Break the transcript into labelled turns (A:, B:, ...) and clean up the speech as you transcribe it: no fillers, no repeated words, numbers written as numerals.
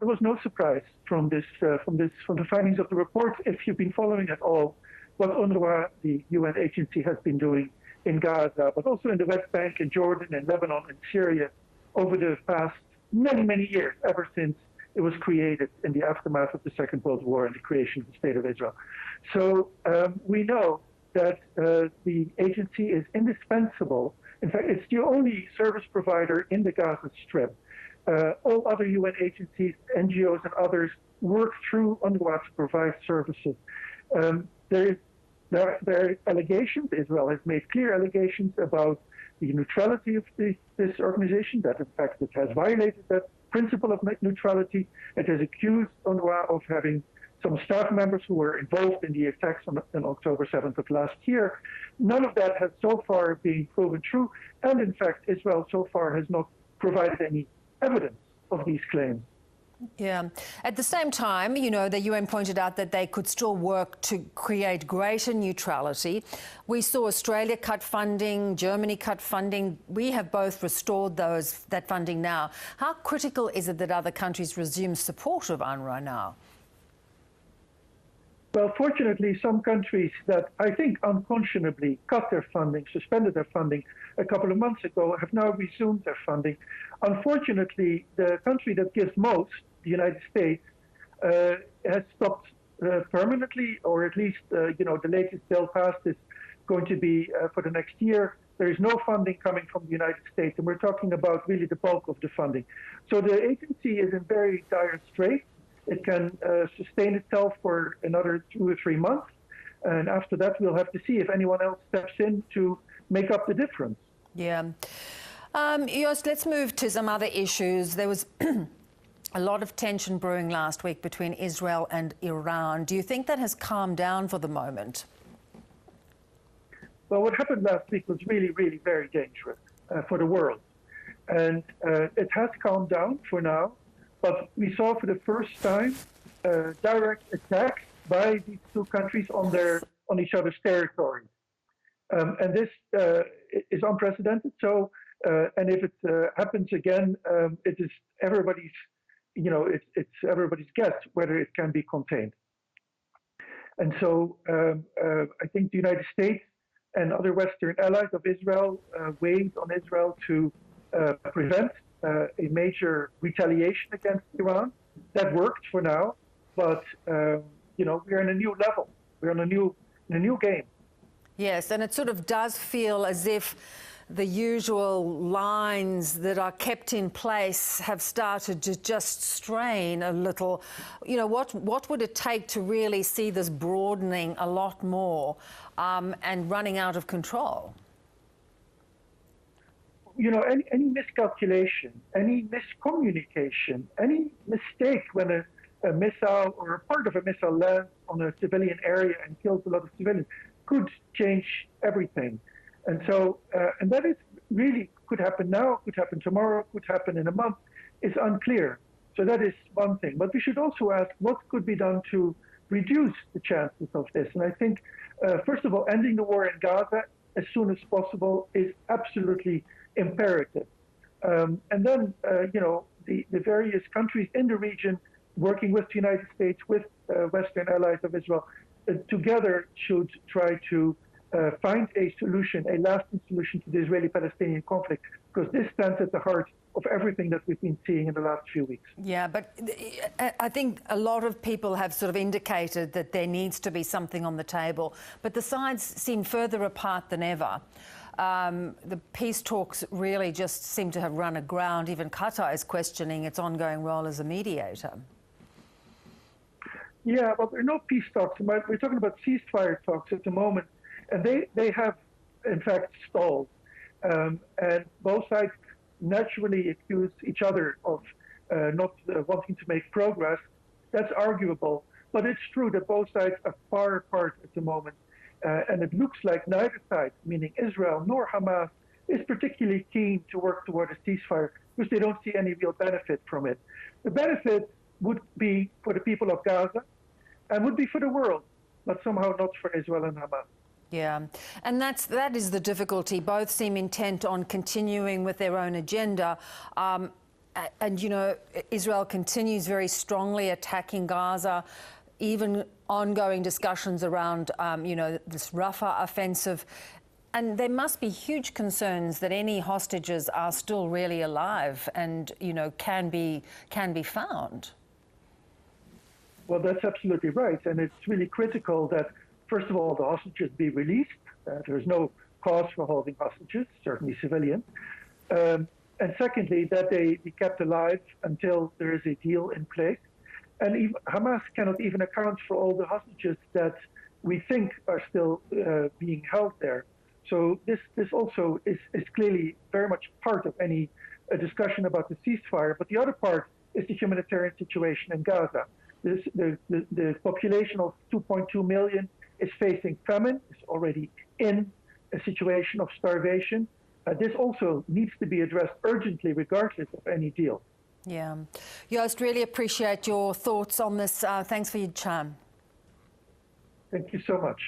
A: there was no surprise from the findings of the report. If you've been following at all what UNRWA, the UN agency, has been doing in Gaza, but also in the West Bank, in Jordan, in Lebanon, and Syria over the past many years, ever since it was created in the aftermath of the Second World War and the creation of the State of Israel. So we know that the agency is indispensable. In fact, it's the only service provider in the Gaza Strip. All other UN agencies, NGOs, and others work through UNRWA to provide services. There are allegations. Israel has made clear allegations about the neutrality of this organization, that in fact it has violated that principle of neutrality. It has accused UNRWA of having some staff members who were involved in the attacks on October 7th of last year. None of that has so far been proven true. And in fact, Israel so far has not provided any evidence of these claims.
B: Yeah. At the same time, you know, the UN pointed out that they could still work to create greater neutrality. We saw Australia cut funding, Germany cut funding. We have both restored that funding now. How critical is it that other countries resume support of UNRWA now?
A: Well, fortunately, some countries that I think unconscionably cut their funding, suspended their funding a couple of months ago, have now resumed their funding. Unfortunately, the country that gives most, the United States, has stopped permanently, or at least, you know, the latest bill passed is going to be for the next year. There is no funding coming from the United States, and we're talking about really the bulk of the funding. So the agency is in very dire straits. It can sustain itself for another 2 or 3 months. And after that, we'll have to see if anyone else steps in to make up the difference.
B: Yeah. Joost, let's move to some other issues. There was a lot of tension brewing last week between Israel and Iran. Do you think that has calmed down for the moment?
A: Well, what happened last week was really very dangerous for the world. And it has calmed down for now. But we saw for the first time direct attacks by these two countries on each other's territory, and this is unprecedented. So, and if it happens again, it is everybody's, you know, it's everybody's guess whether it can be contained. And so, I think the United States and other Western allies of Israel weighed on Israel to prevent a major retaliation against Iran. That worked for now, but you know, we're in a new level. We're in a new game.
B: Yes, and it sort of does feel as if the usual lines that are kept in place have started to just strain a little. You know, what would it take to really see this broadening a lot more and running out of control?
A: You know, any miscalculation, any miscommunication, any mistake when a missile or a part of a missile lands on a civilian area and kills a lot of civilians could change everything. And so, and that is really could happen now, could happen tomorrow, could happen in a month. It's unclear. So that is one thing. But we should also ask what could be done to reduce the chances of this. And I think, first of all, ending the war in Gaza as soon as possible is absolutely imperative. And then, you know, the various countries in the region working with the United States, with Western allies of Israel, together should try to find a solution, a lasting solution to the Israeli-Palestinian conflict, because this stands at the heart of everything that we've been seeing in the last few weeks.
B: Yeah, but I think a lot of people have sort of indicated that there needs to be something on the table, but the sides seem further apart than ever. The peace talks really just seem to have run aground. Even Qatar is questioning its ongoing role as a mediator.
A: Yeah, well, there are no peace talks. We're talking about ceasefire talks at the moment, and they have, in fact, stalled. And both sides naturally accuse each other of not wanting to make progress. That's arguable, but it's true that both sides are far apart at the moment. And it looks like neither side, meaning Israel nor Hamas, is particularly keen to work toward a ceasefire because they don't see any real benefit from it. The benefit would be for the people of Gaza and would be for the world, but somehow not for Israel and Hamas.
B: Yeah, and that is the difficulty. Both seem intent on continuing with their own agenda. And, you know, Israel continues very strongly attacking Gaza, even ongoing discussions around, you know, this Rafah offensive. And there must be huge concerns that any hostages are still really alive and, you know, can be found.
A: Well, that's absolutely right. And it's really critical that, first of all, the hostages be released. There's no cause for holding hostages, certainly civilians. And secondly, that they be kept alive until there is a deal in place. And Hamas cannot even account for all the hostages that we think are still being held there. So this also is clearly very much part of any discussion about the ceasefire. But the other part is the humanitarian situation in Gaza. The population of 2.2 million is facing famine, is already in a situation of starvation. This also needs to be addressed urgently, regardless of any deal.
B: Yeah. Joost, really appreciate your thoughts on this. Thanks for your time.
A: Thank you so much.